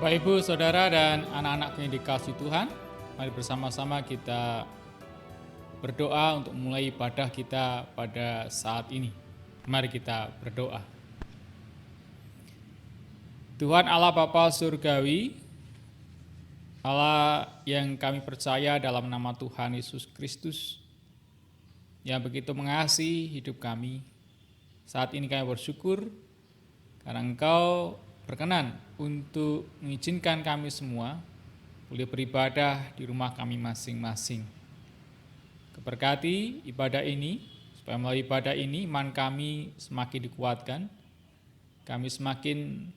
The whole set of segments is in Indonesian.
Bapak, Ibu, Saudara, dan anak-anak yang dikasihi Tuhan, mari bersama-sama kita berdoa untuk mulai ibadah kita pada saat ini. Mari kita berdoa. Tuhan Allah Bapa Surgawi, Allah yang kami percaya dalam nama Tuhan Yesus Kristus, yang begitu mengasihi hidup kami. Saat ini kami bersyukur karena Engkau berkenan untuk mengizinkan kami semua boleh beribadah di rumah kami masing-masing. Keberkati ibadah ini, supaya melalui ibadah ini iman kami semakin dikuatkan, kami semakin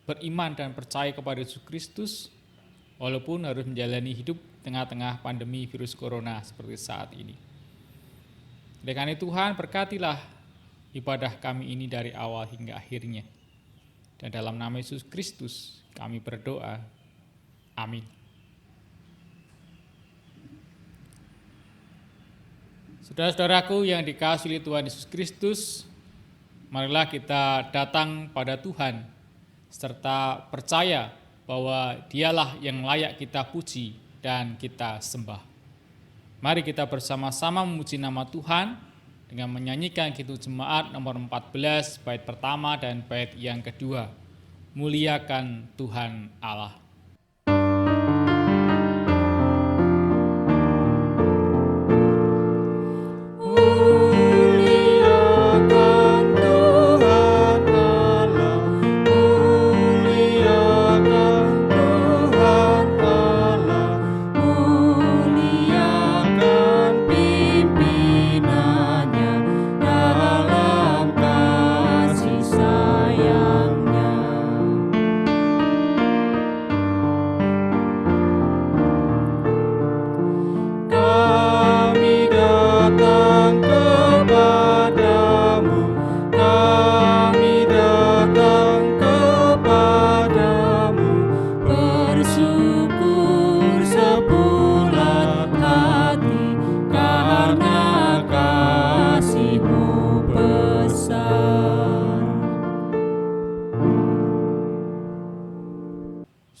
beriman dan percaya kepada Yesus Kristus, walaupun harus menjalani hidup tengah-tengah pandemi virus corona seperti saat ini. Dengan itu Tuhan, berkatilah ibadah kami ini dari awal hingga akhirnya. Dan dalam nama Yesus Kristus kami berdoa. Amin. Saudara-saudaraku yang dikasihi Tuhan Yesus Kristus, marilah kita datang pada Tuhan serta percaya bahwa Dialah yang layak kita puji dan kita sembah. Mari kita bersama-sama memuji nama Tuhan dengan menyanyikan Kidung Jemaat nomor 14 bait pertama dan bait yang kedua. Muliakan Tuhan Allah.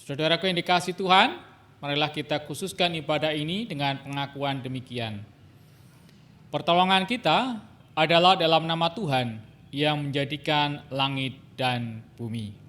Saudaraku yang dikasihi Tuhan, marilah kita khususkan ibadah ini dengan pengakuan demikian. Pertolongan kita adalah dalam nama Tuhan yang menjadikan langit dan bumi.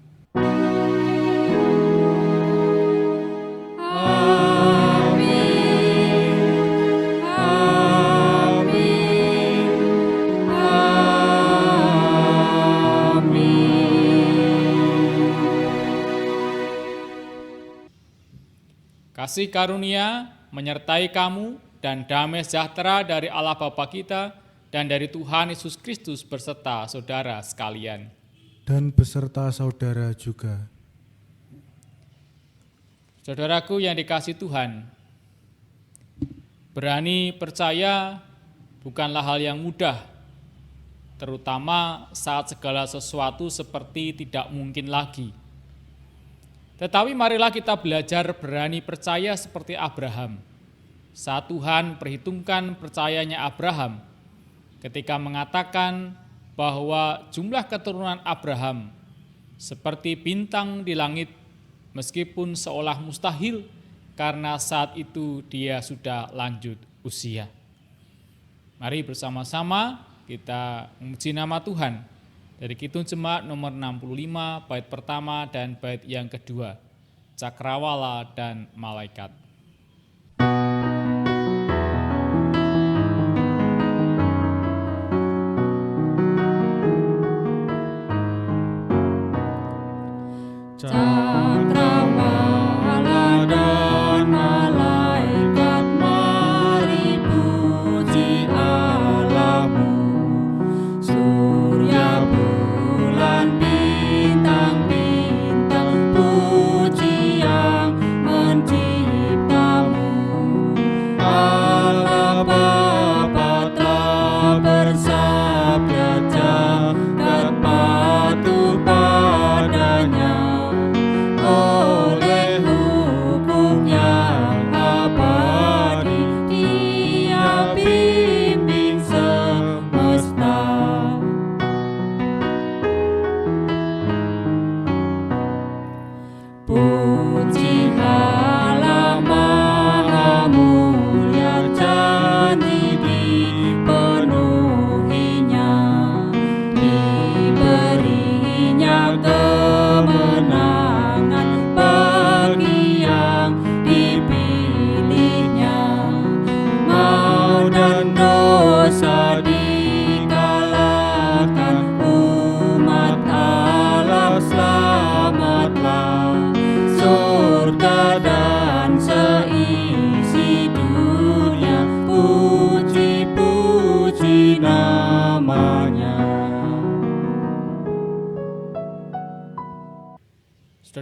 Kasih karunia menyertai kamu dan damai sejahtera dari Allah Bapa kita dan dari Tuhan Yesus Kristus beserta saudara sekalian. Dan beserta saudara juga. Saudaraku yang dikasihi Tuhan, berani percaya bukanlah hal yang mudah, terutama saat segala sesuatu seperti tidak mungkin lagi. Tetapi marilah kita belajar berani percaya seperti Abraham. Saat Tuhan perhitungkan percayanya Abraham ketika mengatakan bahwa jumlah keturunan Abraham seperti bintang di langit meskipun seolah mustahil karena saat itu dia sudah lanjut usia. Mari bersama-sama kita memuji nama Tuhan. Dari Kidung Jemaat nomor 65, bait pertama dan bait yang kedua, Cakrawala dan Malaikat. Cakrawala dan malaikat, mari puji Allahmu. Surya, bulan, bintang-bintang, puji yang menciptakan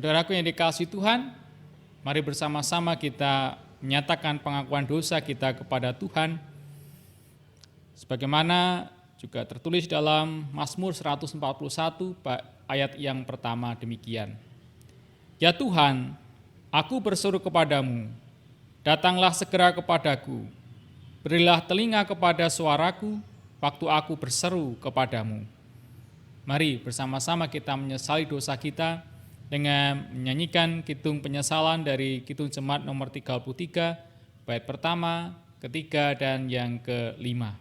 Saudaraku yang dikasihi Tuhan, mari bersama-sama kita menyatakan pengakuan dosa kita kepada Tuhan. Sebagaimana juga tertulis dalam Mazmur 141 ayat yang pertama demikian. Ya Tuhan, aku berseru kepadamu, datanglah segera kepadaku. Berilah telinga kepada suaraku waktu aku berseru kepadamu. Mari bersama-sama kita menyesali dosa kita dengan menyanyikan kidung penyesalan dari Kidung Jemaat nomor 33, bait pertama, ketiga, dan yang kelima.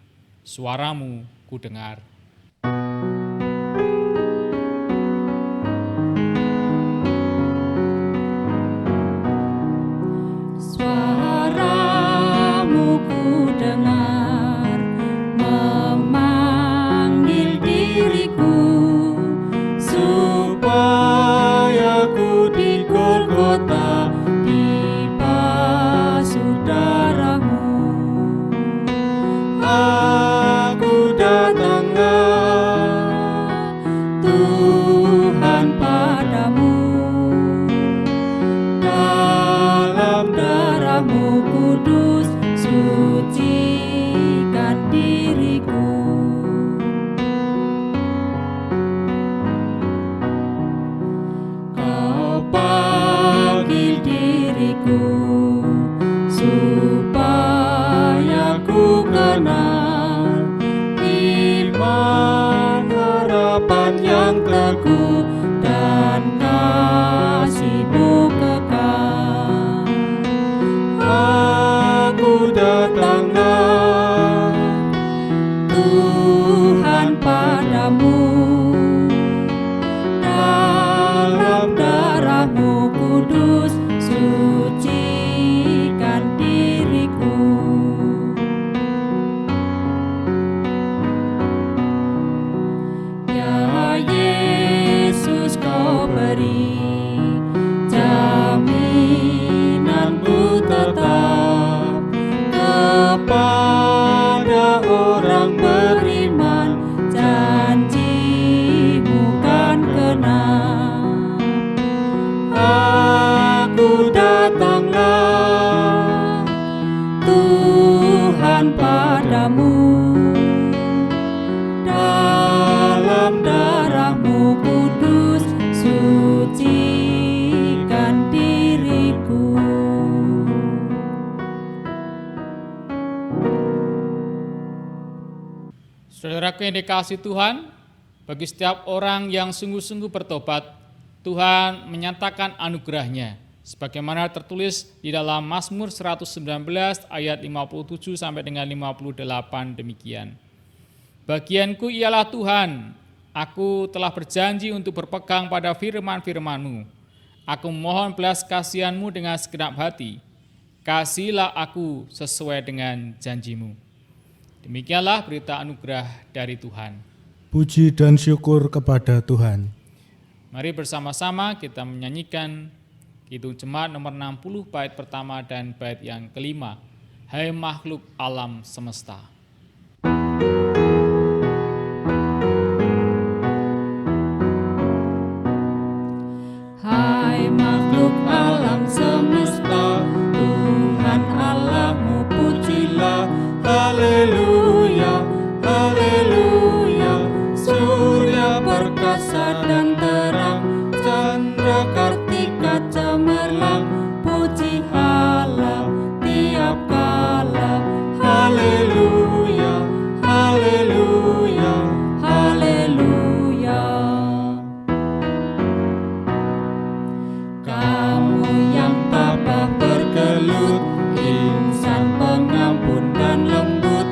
Suaramu ku dengar. Suaramu ku dengar, memanggil diriku, supaya ku di Golgota dibasuh darah-Mu. Aku datanglah, Tuhan, padamu. Dalam darah-Mu kudus, sucikan diriku. Kau panggil diriku, supaya ku kenal iman, harapan yang teguh, dan kasih-Mu kekal. Aku datanglah, Tuhan, padamu. Dalam darah-Mu kudus, sucikan diriku. Ya Yesus, Kau beri jaminan-Mu tetap kepada orang beriman, janji-Mu kan genap. Aku datanglah, Tuhan, padamu. Dalam darah-Mu kudus, sucikan diriku. Saudaraku yang dikasihi Tuhan, bagi setiap orang yang sungguh-sungguh bertobat, Tuhan menyatakan anugerah-Nya. Sebagaimana tertulis di dalam Mazmur 119 ayat 57 sampai dengan 58 demikian. Bagianku ialah Tuhan, aku telah berjanji untuk berpegang pada firman-firman-Mu. Aku mohon belas kasihan-Mu dengan segenap hati. Kasihilah aku sesuai dengan janji-Mu. Demikianlah berita anugerah dari Tuhan. Puji dan syukur kepada Tuhan. Mari bersama-sama kita menyanyikan Kidung Jemaat nomor 60 bait pertama dan bait yang kelima. Hai makhluk alam semesta. Hai makhluk alam semesta, Tuhan Allahmu pujilah. Haleluya, haleluya. Surya perkasa dan terang, candra kartika cemerlang. Puji Allah tiap kala. Haleluya, haleluya, haleluya. Kamu yang tabah bergelut, insan pengampun dan lembut.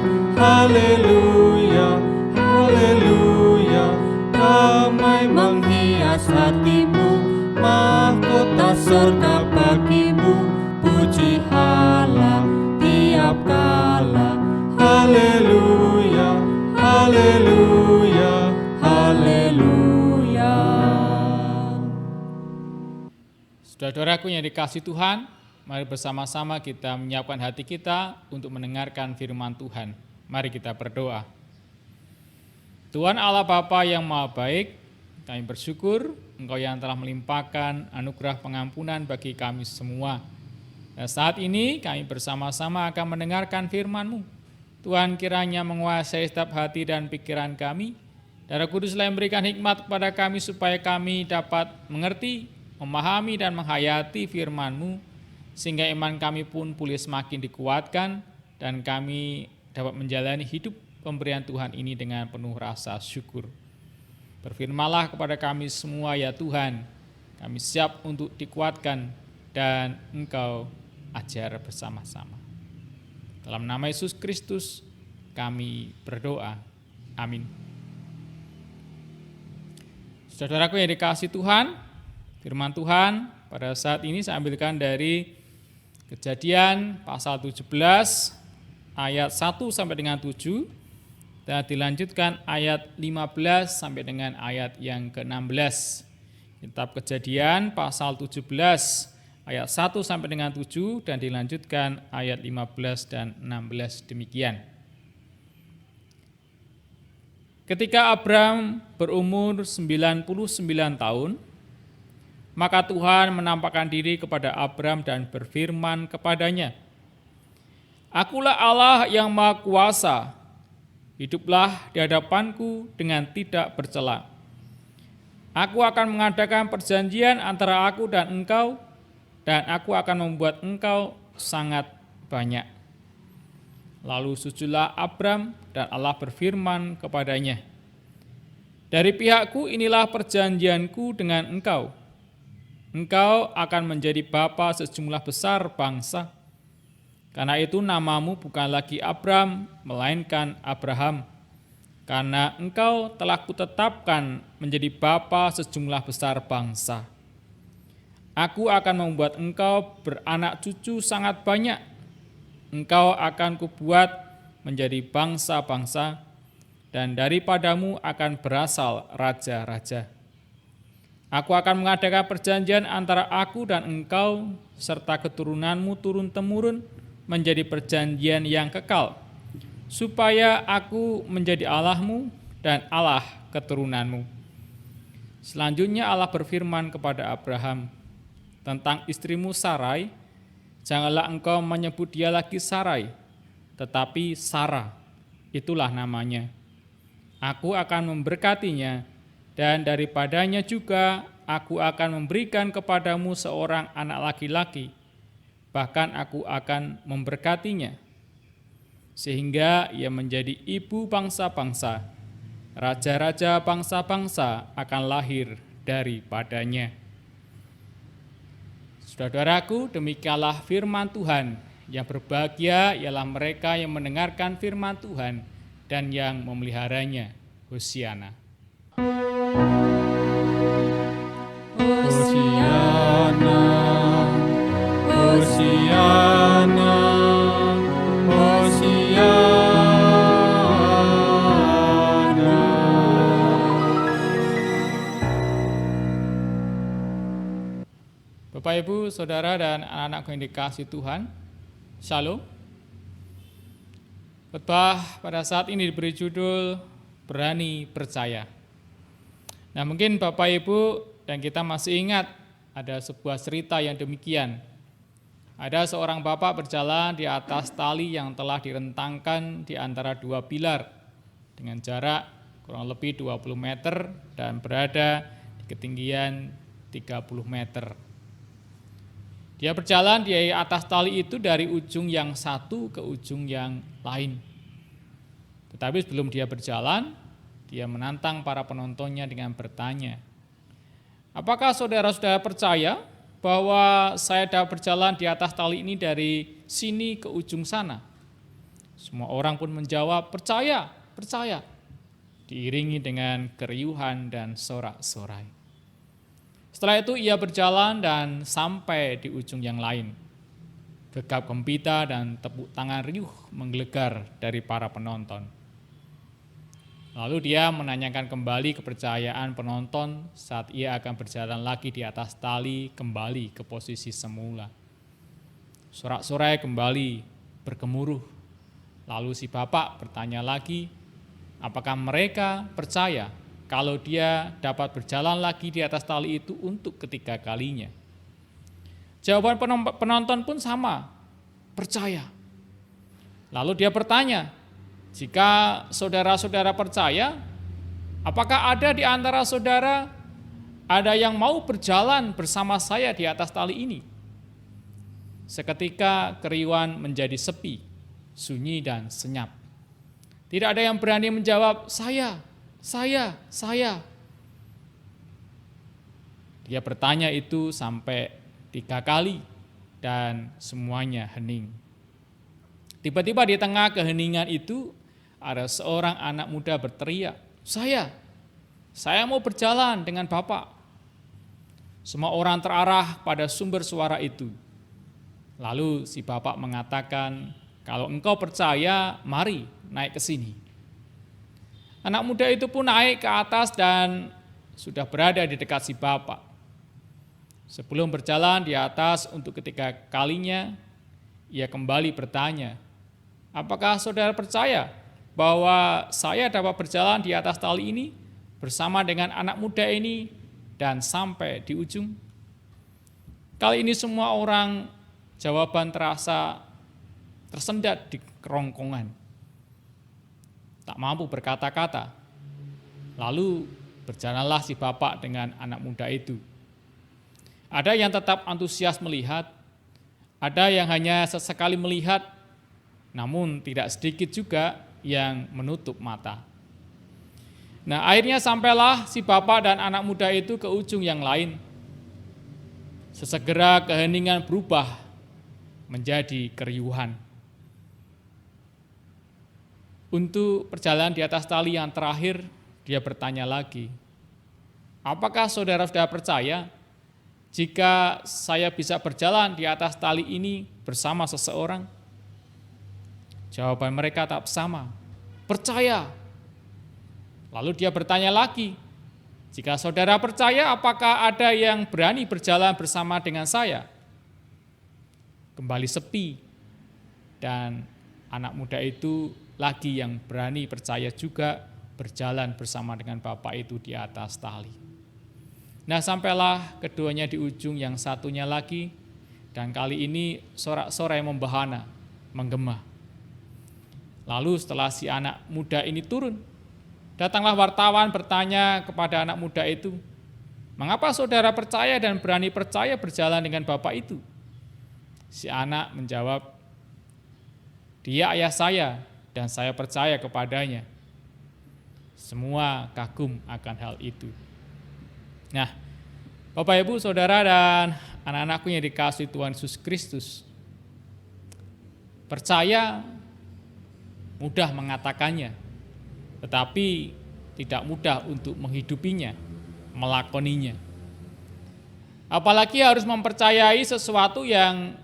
Haleluya, haleluya. Damai menghias hatimu, mahkota surga bagimu. Puji Allah tiap kala. Haleluya, haleluya, haleluya. Saudara-saudaraku yang dikasihi Tuhan, mari bersama-sama kita menyiapkan hati kita untuk mendengarkan firman Tuhan. Mari kita berdoa. Tuhan Allah Bapa yang Maha Baik, kami bersyukur Engkau yang telah melimpahkan anugerah pengampunan bagi kami semua. Dan saat ini kami bersama-sama akan mendengarkan firman-Mu. Tuhan kiranya menguasai setiap hati dan pikiran kami. Darah Kuduslah yang berikan hikmat kepada kami supaya kami dapat mengerti, memahami dan menghayati firman-Mu, sehingga iman kami pun pulih semakin dikuatkan dan kami dapat menjalani hidup pemberian Tuhan ini dengan penuh rasa syukur. Berfirmanlah kepada kami semua ya Tuhan, kami siap untuk dikuatkan dan Engkau ajar bersama-sama. Dalam nama Yesus Kristus kami berdoa. Amin. Saudaraku yang dikasihi Tuhan, firman Tuhan pada saat ini saya ambilkan dari Kejadian pasal 17 ayat 1 sampai dengan 7 dan dilanjutkan ayat 15 sampai dengan ayat yang ke-16. Kitab Kejadian pasal 17 ayat 1 sampai dengan 7 dan dilanjutkan ayat 15 dan 16 demikian. Ketika Abram berumur 99 tahun, maka Tuhan menampakkan diri kepada Abram dan berfirman kepadanya, "Akulah Allah yang Maha Kuasa, hiduplah di hadapanku dengan tidak bercela. Aku akan mengadakan perjanjian antara aku dan engkau, dan aku akan membuat engkau sangat banyak." Lalu sujudlah Abram dan Allah berfirman kepadanya, "Dari pihakku inilah perjanjianku dengan engkau. Engkau akan menjadi bapa sejumlah besar bangsa. Karena itu namamu bukan lagi Abram, melainkan Abraham. Karena engkau telah kutetapkan menjadi bapa sejumlah besar bangsa. Aku akan membuat engkau beranak cucu sangat banyak. Engkau akan kubuat menjadi bangsa-bangsa, dan daripadamu akan berasal raja-raja. Aku akan mengadakan perjanjian antara aku dan engkau, serta keturunanmu turun-temurun menjadi perjanjian yang kekal, supaya aku menjadi Allahmu dan Allah keturunanmu." Selanjutnya Allah berfirman kepada Abraham, "Tentang istrimu Sarai, janganlah engkau menyebut dia lagi Sarai, tetapi Sarah, itulah namanya. Aku akan memberkatinya, dan daripadanya juga aku akan memberikan kepadamu seorang anak laki-laki, bahkan aku akan memberkatinya, sehingga ia menjadi ibu bangsa-bangsa. Raja-raja bangsa-bangsa akan lahir daripadanya." Saudaraku, demikianlah firman Tuhan. Yang berbahagia ialah mereka yang mendengarkan firman Tuhan dan yang memeliharanya. Hosiana. Hosiana, Hosiana, Hosiana. Bapak, Ibu, Saudara, dan anak-anak yang dikasihi Tuhan, Shalom. Khotbah pada saat ini diberi judul Berani Percaya. Nah, mungkin Bapak Ibu dan kita masih ingat ada sebuah cerita yang demikian. Ada seorang bapak berjalan di atas tali yang telah direntangkan di antara dua pilar dengan jarak kurang lebih 20 meter dan berada di ketinggian 30 meter. Dia berjalan di atas tali itu dari ujung yang satu ke ujung yang lain. Tetapi sebelum dia berjalan, dia menantang para penontonnya dengan bertanya, "Apakah saudara-saudara percaya bahwa saya dapat berjalan di atas tali ini dari sini ke ujung sana?" Semua orang pun menjawab, "Percaya, percaya." Diiringi dengan keriuhan dan sorak-sorai. Setelah itu ia berjalan dan sampai di ujung yang lain. Gegap gempita dan tepuk tangan riuh menggelegar dari para penonton. Lalu dia menanyakan kembali kepercayaan penonton saat ia akan berjalan lagi di atas tali kembali ke posisi semula. Sorak-sorai kembali bergemuruh. Lalu si bapak bertanya lagi, apakah mereka percaya kalau dia dapat berjalan lagi di atas tali itu untuk ketiga kalinya. Jawaban penonton pun sama, percaya. Lalu dia bertanya, jika saudara-saudara percaya, apakah ada di antara saudara ada yang mau berjalan bersama saya di atas tali ini? Seketika keriuhan menjadi sepi, sunyi dan senyap. Tidak ada yang berani menjawab, saya. Dia bertanya itu sampai 3 kali dan semuanya hening. Tiba-tiba di tengah keheningan itu ada seorang anak muda berteriak, saya mau berjalan dengan Bapak. Semua orang terarah pada sumber suara itu. Lalu si Bapak mengatakan, kalau engkau percaya, mari naik ke sini. Anak muda itu pun naik ke atas dan sudah berada di dekat si Bapak. Sebelum berjalan di atas untuk ketiga kalinya, ia kembali bertanya, apakah saudara percaya bahwa saya dapat berjalan di atas tali ini bersama dengan anak muda ini dan sampai di ujung? Kali ini semua orang jawaban terasa tersendat di kerongkongan. Tak mampu berkata-kata. Lalu berjalanlah si Bapak dengan anak muda itu. Ada yang tetap antusias melihat, ada yang hanya sesekali melihat, namun tidak sedikit juga yang menutup mata. Nah, akhirnya sampailah si Bapak dan anak muda itu ke ujung yang lain. Sesegera keheningan berubah menjadi keriuhan. Untuk perjalanan di atas tali yang terakhir, dia bertanya lagi, apakah saudara-saudara percaya jika saya bisa berjalan di atas tali ini bersama seseorang? Jawaban mereka tak sama, percaya. Lalu dia bertanya lagi, jika saudara percaya, apakah ada yang berani berjalan bersama dengan saya? Kembali sepi, dan anak muda itu lagi yang berani percaya juga berjalan bersama dengan Bapak itu di atas tali. Nah, sampailah keduanya di ujung yang satunya lagi, dan kali ini sorak-sorai membahana, menggema. Lalu setelah si anak muda ini turun, datanglah wartawan bertanya kepada anak muda itu, mengapa saudara percaya dan berani percaya berjalan dengan Bapak itu? Si anak menjawab, dia ayah saya dan saya percaya kepadanya. Semua kagum akan hal itu. Nah, Bapak Ibu, Saudara dan anak-anakku yang dikasihi Tuhan Yesus Kristus, percaya mudah mengatakannya, tetapi tidak mudah untuk menghidupinya, melakoninya. Apalagi harus mempercayai sesuatu yang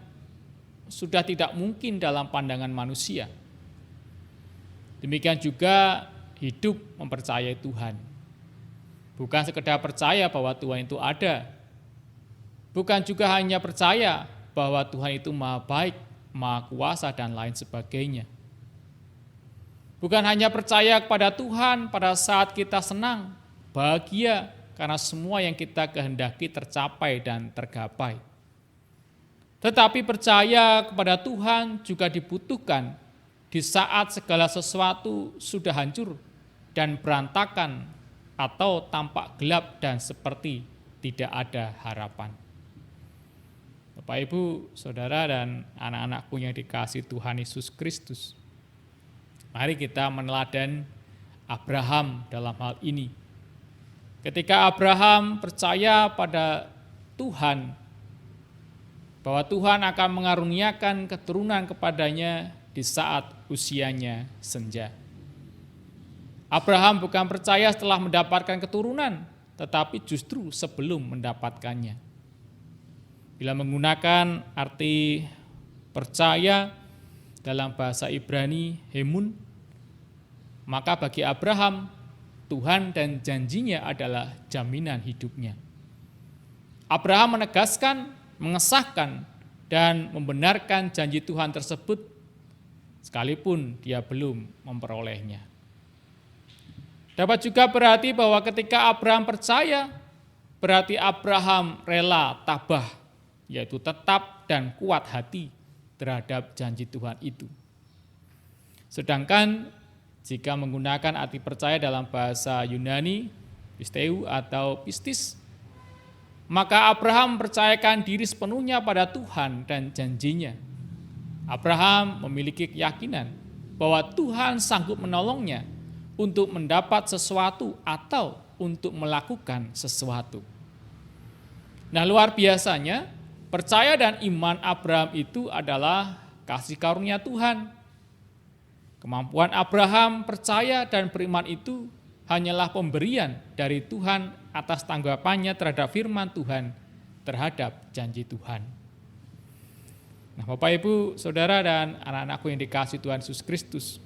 sudah tidak mungkin dalam pandangan manusia. Demikian juga hidup mempercayai Tuhan. Bukan sekedar percaya bahwa Tuhan itu ada. Bukan juga hanya percaya bahwa Tuhan itu maha baik, maha kuasa, dan lain sebagainya. Bukan hanya percaya kepada Tuhan pada saat kita senang, bahagia, karena semua yang kita kehendaki tercapai dan tergapai. Tetapi percaya kepada Tuhan juga dibutuhkan di saat segala sesuatu sudah hancur dan berantakan atau tampak gelap dan seperti tidak ada harapan. Bapak, Ibu, Saudara, dan anak-anakku yang dikasihi Tuhan Yesus Kristus, mari kita meneladan Abraham dalam hal ini. Ketika Abraham percaya pada Tuhan, bahwa Tuhan akan mengaruniakan keturunan kepadanya di saat usianya senja. Abraham bukan percaya setelah mendapatkan keturunan, tetapi justru sebelum mendapatkannya. Bila menggunakan arti percaya dalam bahasa Ibrani, hemun, maka bagi Abraham, Tuhan dan janjinya adalah jaminan hidupnya. Abraham menegaskan, mengesahkan, dan membenarkan janji Tuhan tersebut, sekalipun dia belum memperolehnya. Dapat juga berarti bahwa ketika Abraham percaya, berarti Abraham rela tabah, yaitu tetap dan kuat hati terhadap janji Tuhan itu. Sedangkan jika menggunakan arti percaya dalam bahasa Yunani, pisteu atau pistis, maka Abraham mempercayakan diri sepenuhnya pada Tuhan dan janjinya. Abraham memiliki keyakinan bahwa Tuhan sanggup menolongnya untuk mendapat sesuatu atau untuk melakukan sesuatu. Nah, luar biasanya, percaya dan iman Abraham itu adalah kasih karunia Tuhan. Kemampuan Abraham percaya dan beriman itu hanyalah pemberian dari Tuhan atas tanggapannya terhadap firman Tuhan, terhadap janji Tuhan. Nah, Bapak, Ibu, Saudara, dan anak-anakku yang dikasihi Tuhan Yesus Kristus,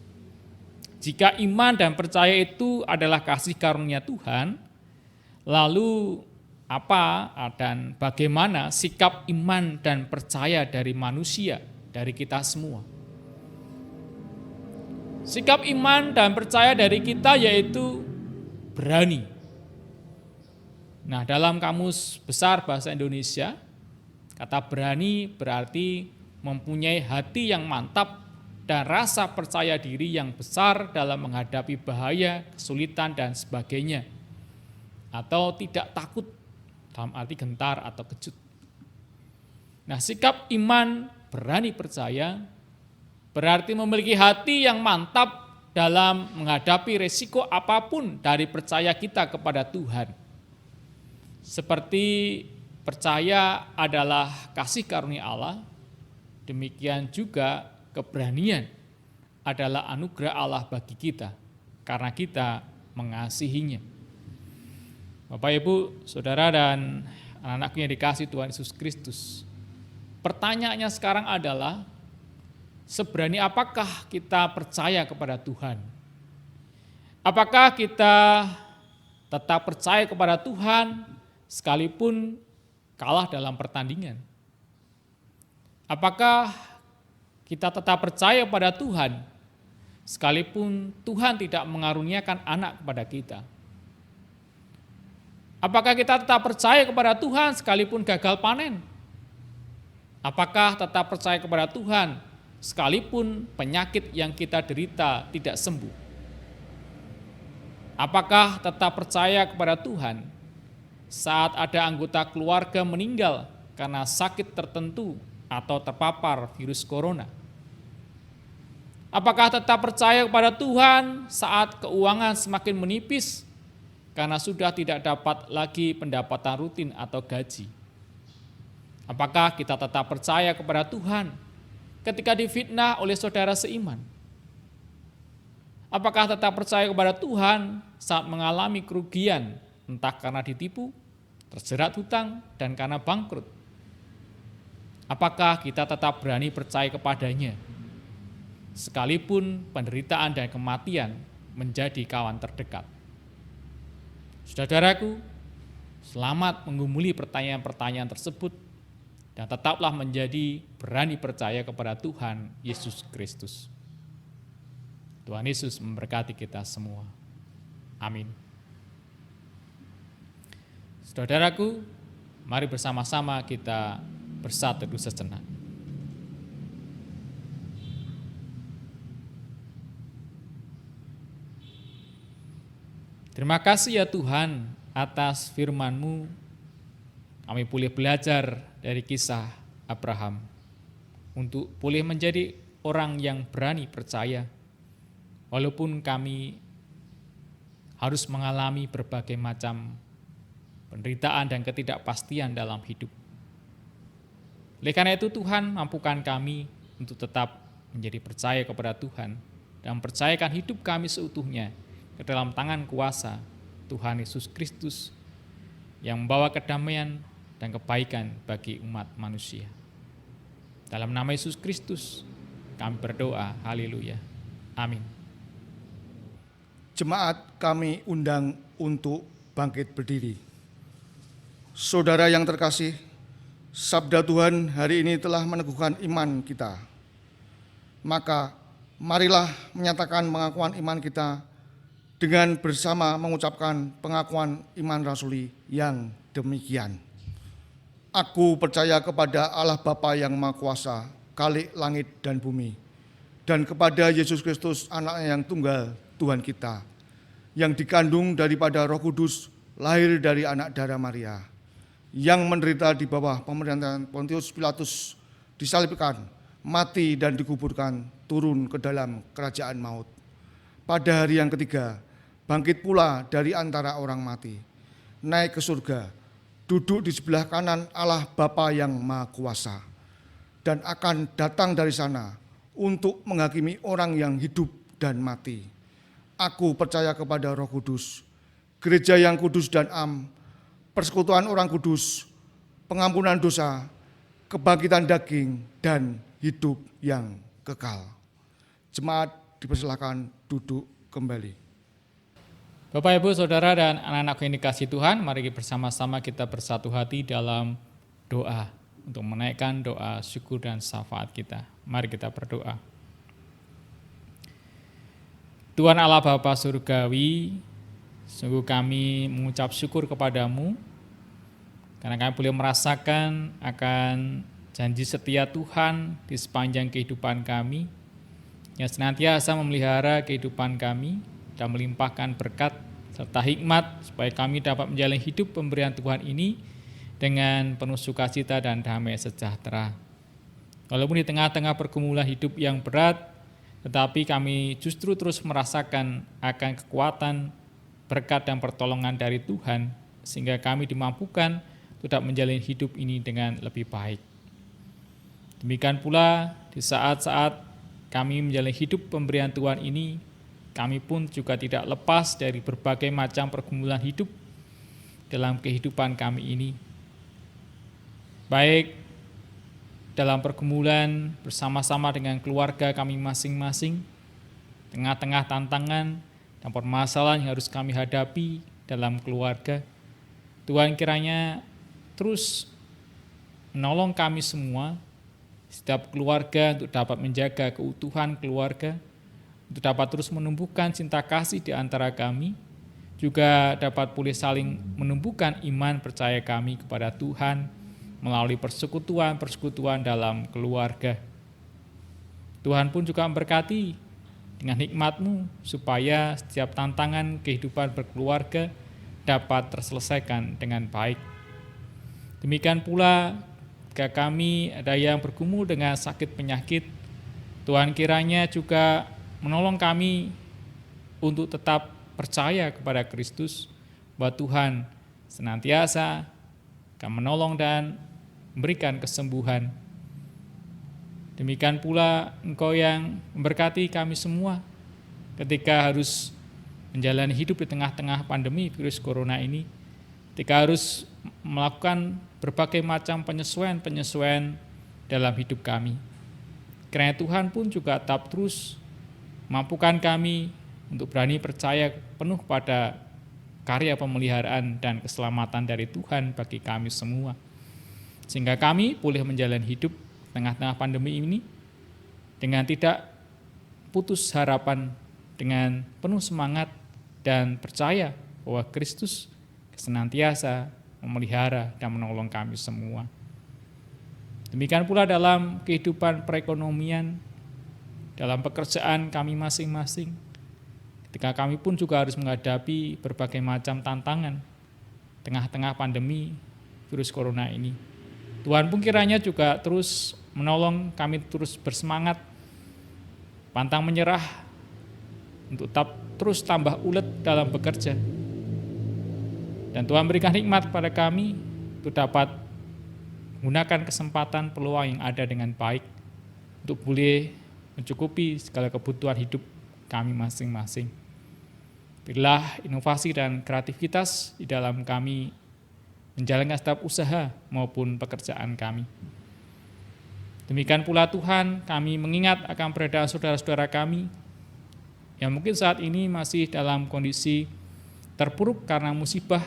jika iman dan percaya itu adalah kasih karunia Tuhan, lalu apa dan bagaimana sikap iman dan percaya dari manusia, dari kita semua? Sikap iman dan percaya dari kita yaitu berani. Nah, dalam Kamus Besar Bahasa Indonesia, kata berani berarti mempunyai hati yang mantap dan rasa percaya diri yang besar dalam menghadapi bahaya, kesulitan, dan sebagainya. Atau tidak takut dalam arti gentar atau kejut. Nah, sikap iman berani percaya berarti memiliki hati yang mantap dalam menghadapi resiko apapun dari percaya kita kepada Tuhan. Seperti percaya adalah kasih karunia Allah, demikian juga keberanian adalah anugerah Allah bagi kita karena kita mengasihinya. Bapak, Ibu, Saudara, dan anak-anakku yang dikasihi Tuhan Yesus Kristus, pertanyaannya sekarang adalah, seberani apakah kita percaya kepada Tuhan? Apakah kita tetap percaya kepada Tuhan sekalipun kalah dalam pertandingan? Apakah kita tetap percaya pada Tuhan sekalipun Tuhan tidak mengaruniakan anak kepada kita? Apakah kita tetap percaya kepada Tuhan sekalipun gagal panen? Apakah tetap percaya kepada Tuhan sekalipun penyakit yang kita derita tidak sembuh? Apakah tetap percaya kepada Tuhan saat ada anggota keluarga meninggal karena sakit tertentu atau terpapar virus corona? Apakah tetap percaya kepada Tuhan saat keuangan semakin menipis karena sudah tidak dapat lagi pendapatan rutin atau gaji? Apakah kita tetap percaya kepada Tuhan ketika difitnah oleh saudara seiman? Apakah tetap percaya kepada Tuhan saat mengalami kerugian, entah karena ditipu, terjerat hutang, dan karena bangkrut? Apakah kita tetap berani percaya kepadanya sekalipun penderitaan dan kematian menjadi kawan terdekat? Saudaraku, selamat menggumuli pertanyaan-pertanyaan tersebut dan tetaplah menjadi berani percaya kepada Tuhan Yesus Kristus. Tuhan Yesus memberkati kita semua. Amin. Saudaraku, mari bersama-sama kita bersatu teduh sejenak. Terima kasih ya Tuhan atas firman-Mu. Kami boleh belajar dari kisah Abraham untuk boleh menjadi orang yang berani percaya walaupun kami harus mengalami berbagai macam penderitaan dan ketidakpastian dalam hidup. Oleh karena itu Tuhan, mampukan kami untuk tetap menjadi percaya kepada Tuhan dan percayakan hidup kami seutuhnya ke dalam tangan kuasa Tuhan Yesus Kristus yang membawa kedamaian dan kebaikan bagi umat manusia. Dalam nama Yesus Kristus kami berdoa, haleluya, amin. Jemaat kami undang untuk bangkit berdiri. Saudara yang terkasih, sabda Tuhan hari ini telah meneguhkan iman kita. Maka marilah menyatakan pengakuan iman kita dengan bersama mengucapkan pengakuan iman rasuli yang demikian. Aku percaya kepada Allah Bapa yang Maha Kuasa, Khalik langit dan bumi, dan kepada Yesus Kristus, Anaknya yang tunggal, Tuhan kita, yang dikandung daripada Roh Kudus, lahir dari anak darah Maria, yang menderita di bawah pemerintahan Pontius Pilatus, disalibkan, mati dan dikuburkan, turun ke dalam kerajaan maut. Pada hari yang ketiga, bangkit pula dari antara orang mati, naik ke surga, duduk di sebelah kanan Allah Bapa yang Maha Kuasa, dan akan datang dari sana untuk menghakimi orang yang hidup dan mati. Aku percaya kepada Roh Kudus, gereja yang kudus dan am, persekutuan orang kudus, pengampunan dosa, kebangkitan daging, dan hidup yang kekal. Jemaat dipersilakan duduk kembali. Bapak, Ibu, Saudara, dan anak-anakku yang dikasihi Tuhan, mari bersama-sama kita bersatu hati dalam doa untuk menaikkan doa syukur dan syafaat kita. Mari kita berdoa. Tuhan Allah Bapa Surgawi, sungguh kami mengucap syukur kepadamu karena kami boleh merasakan akan janji setia Tuhan di sepanjang kehidupan kami yang senantiasa memelihara kehidupan kami dan melimpahkan berkat serta hikmat supaya kami dapat menjalani hidup pemberian Tuhan ini dengan penuh sukacita dan damai sejahtera. Walaupun di tengah-tengah pergumulan hidup yang berat, tetapi kami justru terus merasakan akan kekuatan, berkat dan pertolongan dari Tuhan, sehingga kami dimampukan untuk menjalani hidup ini dengan lebih baik. Demikian pula di saat-saat kami menjalani hidup pemberian Tuhan ini, kami pun juga tidak lepas dari berbagai macam pergumulan hidup dalam kehidupan kami ini. Baik dalam pergumulan bersama-sama dengan keluarga kami masing-masing, tengah-tengah tantangan dan permasalahan yang harus kami hadapi dalam keluarga, Tuhan kiranya terus menolong kami semua, setiap keluarga untuk dapat menjaga keutuhan keluarga, untuk dapat terus menumbuhkan cinta kasih di antara kami, juga dapat pulih saling menumbuhkan iman percaya kami kepada Tuhan melalui persekutuan dalam keluarga. Tuhan pun juga memberkati dengan hikmat-Mu supaya setiap tantangan kehidupan berkeluarga dapat terselesaikan dengan baik. Demikian pula jika kami ada yang bergumul dengan sakit penyakit, Tuhan kiranya juga menolong kami untuk tetap percaya kepada Kristus bahwa Tuhan senantiasa akan menolong dan memberikan kesembuhan. Demikian pula Engkau yang memberkati kami semua ketika harus menjalani hidup di tengah-tengah pandemi virus corona ini, ketika harus melakukan berbagai macam penyesuaian dalam hidup kami. Karena Tuhan pun juga tetap terus mampukan kami untuk berani percaya penuh pada karya pemeliharaan dan keselamatan dari Tuhan bagi kami semua. Sehingga kami boleh menjalani hidup tengah-tengah pandemi ini dengan tidak putus harapan, dengan penuh semangat dan percaya bahwa Kristus senantiasa memelihara dan menolong kami semua. Demikian pula dalam kehidupan perekonomian, dalam pekerjaan kami masing-masing, ketika kami pun juga harus menghadapi berbagai macam tantangan tengah-tengah pandemi virus corona ini. Tuhan pun kiranya juga terus menolong kami terus bersemangat, pantang menyerah, untuk tetap terus tambah ulet dalam bekerja. Dan Tuhan berikan hikmat kepada kami untuk dapat menggunakan kesempatan peluang yang ada dengan baik untuk boleh mencukupi segala kebutuhan hidup kami masing-masing. Berilah inovasi dan kreativitas di dalam kami menjalankan setiap usaha maupun pekerjaan kami. Demikian pula Tuhan, kami mengingat akan peradaan saudara-saudara kami yang mungkin saat ini masih dalam kondisi terpuruk karena musibah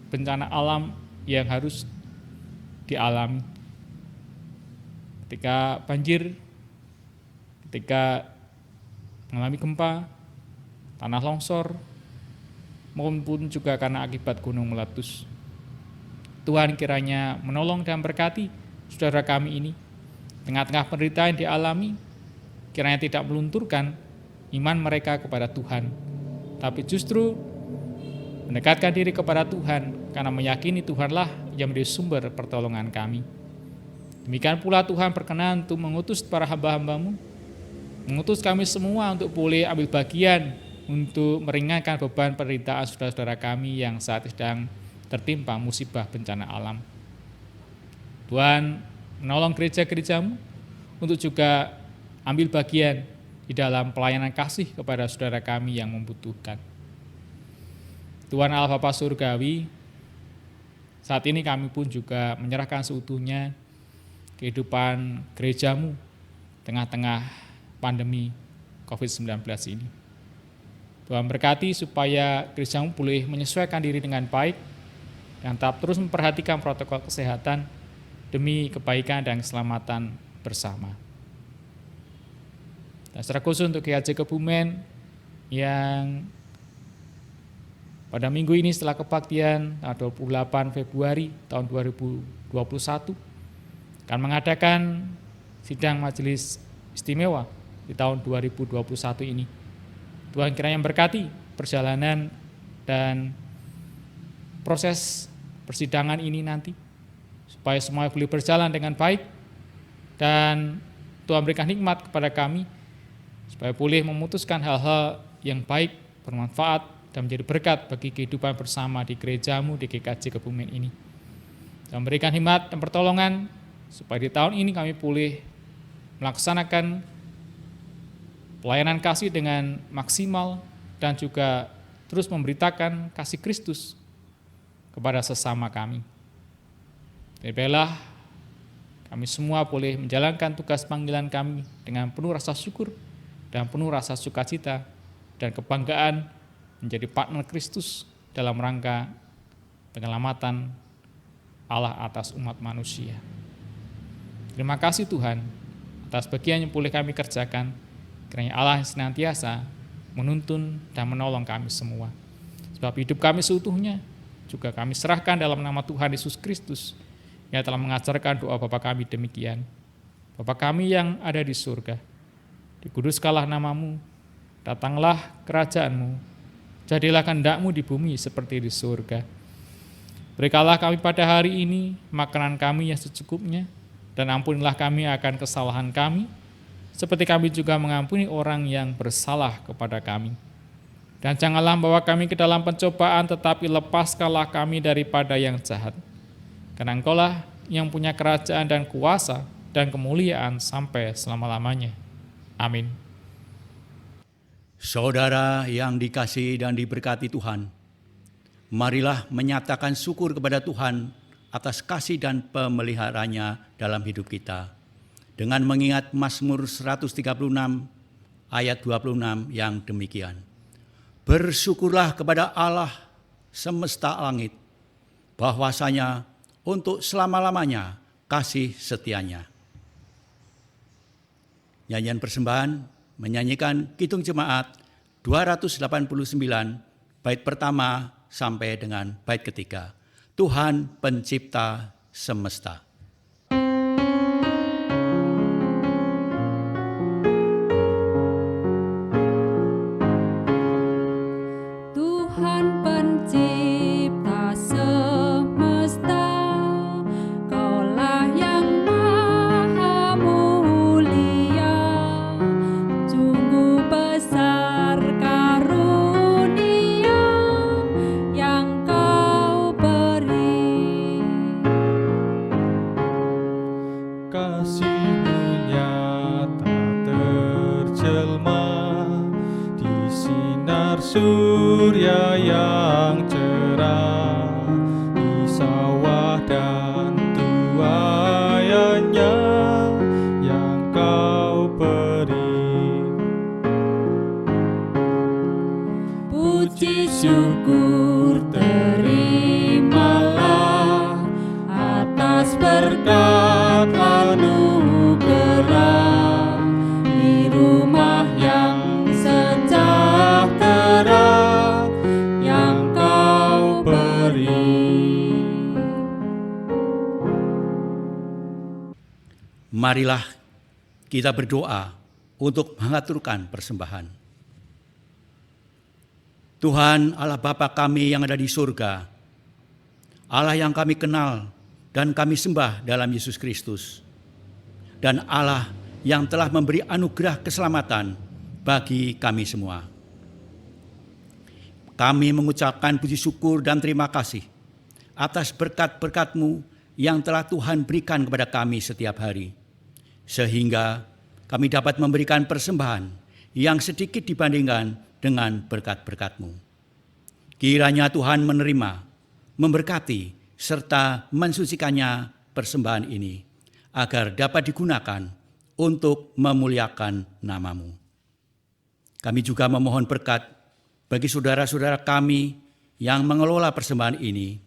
bencana alam yang harus dialami. Ketika banjir, ketika mengalami gempa, tanah longsor, maupun juga karena akibat gunung meletus. Tuhan kiranya menolong dan berkati saudara kami ini, tengah-tengah penderitaan yang dialami, kiranya tidak melunturkan iman mereka kepada Tuhan, tapi justru mendekatkan diri kepada Tuhan karena meyakini Tuhanlah yang menjadi sumber pertolongan kami. Demikian pula Tuhan berkenan untuk mengutus para hamba-hamba-Mu, mengutus kami semua untuk boleh ambil bagian untuk meringankan beban penderitaan saudara-saudara kami yang saat sedang tertimpa musibah bencana alam. Tuhan menolong gereja-gereja-Mu untuk juga ambil bagian di dalam pelayanan kasih kepada saudara kami yang membutuhkan. Tuhan Allah Bapa Surgawi, saat ini kami pun juga menyerahkan seutuhnya kehidupan gereja-Mu tengah-tengah pandemi COVID-19 ini. Tuhan berkati supaya gereja-Mu boleh menyesuaikan diri dengan baik dan tetap terus memperhatikan protokol kesehatan demi kebaikan dan keselamatan bersama. Dan secara khusus untuk GHJ Kebumen yang pada minggu ini setelah kebaktian tanggal 28 Februari tahun 2021 akan mengadakan sidang majelis istimewa di tahun 2021 ini. Tuhan kiranya memberkati perjalanan dan proses persidangan ini nanti, supaya semua boleh berjalan dengan baik dan Tuhan berikan hikmat kepada kami, supaya boleh memutuskan hal-hal yang baik, bermanfaat, dan menjadi berkat bagi kehidupan bersama di gereja-Mu di GKJ Kebumen ini. Dan berikan hikmat dan pertolongan, supaya di tahun ini kami boleh melaksanakan pelayanan kasih dengan maksimal dan juga terus memberitakan kasih Kristus kepada sesama kami. Biarlah kami semua boleh menjalankan tugas panggilan kami dengan penuh rasa syukur dan penuh rasa sukacita dan kebanggaan menjadi partner Kristus dalam rangka penyelamatan Allah atas umat manusia. Terima kasih Tuhan atas bagian yang boleh kami kerjakan, kiranya Allah yang senantiasa menuntun dan menolong kami semua. Sebab hidup kami seutuhnya juga kami serahkan dalam nama Tuhan Yesus Kristus yang telah mengajarkan doa Bapa kami demikian. Bapa kami yang ada di surga, dikuduskanlah nama-Mu, datanglah kerajaan-Mu, jadilah kehendak-Mu di bumi seperti di surga. Berikanlah kami pada hari ini makanan kami yang secukupnya, dan ampunilah kami akan kesalahan kami, seperti kami juga mengampuni orang yang bersalah kepada kami. Dan janganlah membawa kami ke dalam pencobaan, tetapi lepaskanlah kami daripada yang jahat. Karena Engkau-lah yang punya kerajaan dan kuasa dan kemuliaan sampai selama-lamanya. Amin. Saudara yang dikasihi dan diberkati Tuhan, marilah menyatakan syukur kepada Tuhan atas kasih dan pemeliharanya dalam hidup kita, dengan mengingat Mazmur 136 ayat 26 yang demikian. Bersyukurlah kepada Allah semesta langit, bahwasanya untuk selama-lamanya kasih setianya. Nyanyian persembahan menyanyikan Kidung Jemaat 289 bait pertama sampai dengan bait ketiga. Tuhan pencipta semesta. Surya yang cerah di sawah dan tuaiannya yang Kau beri. Puji syukur terimalah atas berkat anugerah di rumah yang sejahtera yang marilah kita berdoa untuk mengaturkan persembahan. Tuhan Allah Bapa kami yang ada di surga, Allah yang kami kenal dan kami sembah dalam Yesus Kristus, dan Allah yang telah memberi anugerah keselamatan bagi kami semua. Kami mengucapkan puji syukur dan terima kasih atas berkat-berkat-Mu yang telah Tuhan berikan kepada kami setiap hari, sehingga kami dapat memberikan persembahan yang sedikit dibandingkan dengan berkat-berkat-Mu. Kiranya Tuhan menerima, memberkati, serta mensucikannya persembahan ini, agar dapat digunakan untuk memuliakan nama-Mu. Kami juga memohon berkat bagi saudara-saudara kami yang mengelola persembahan ini,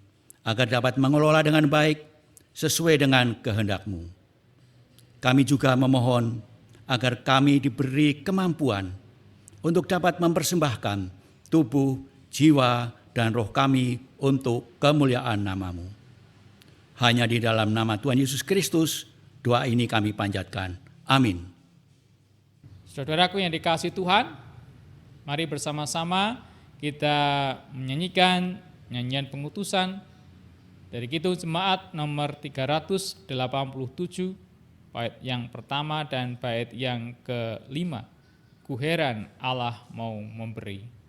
agar dapat mengelola dengan baik sesuai dengan kehendak-Mu. Kami juga memohon agar kami diberi kemampuan untuk dapat mempersembahkan tubuh, jiwa, dan roh kami untuk kemuliaan nama-Mu. Hanya di dalam nama Tuhan Yesus Kristus, doa ini kami panjatkan. Amin. Saudaraku yang dikasihi Tuhan, mari bersama-sama kita menyanyikan nyanyian pengutusan dari Kidung Jemaat nomor 387, bait yang pertama dan bait yang kelima. Ku heran Allah mau memberi.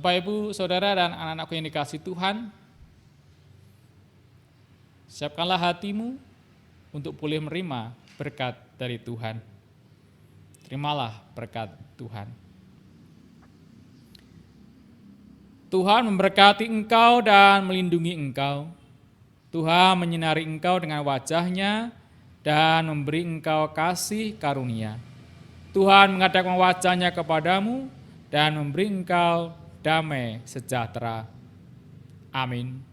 Bapak, Ibu, Saudara, dan anak-anakku yang dikasihi Tuhan, siapkanlah hatimu untuk boleh menerima berkat dari Tuhan. Terimalah berkat Tuhan. Tuhan memberkati engkau dan melindungi engkau. Tuhan menyinari engkau dengan wajah-Nya dan memberi engkau kasih karunia. Tuhan menghadapkan wajah-Nya kepadamu dan memberi engkau damai sejahtera. Amin.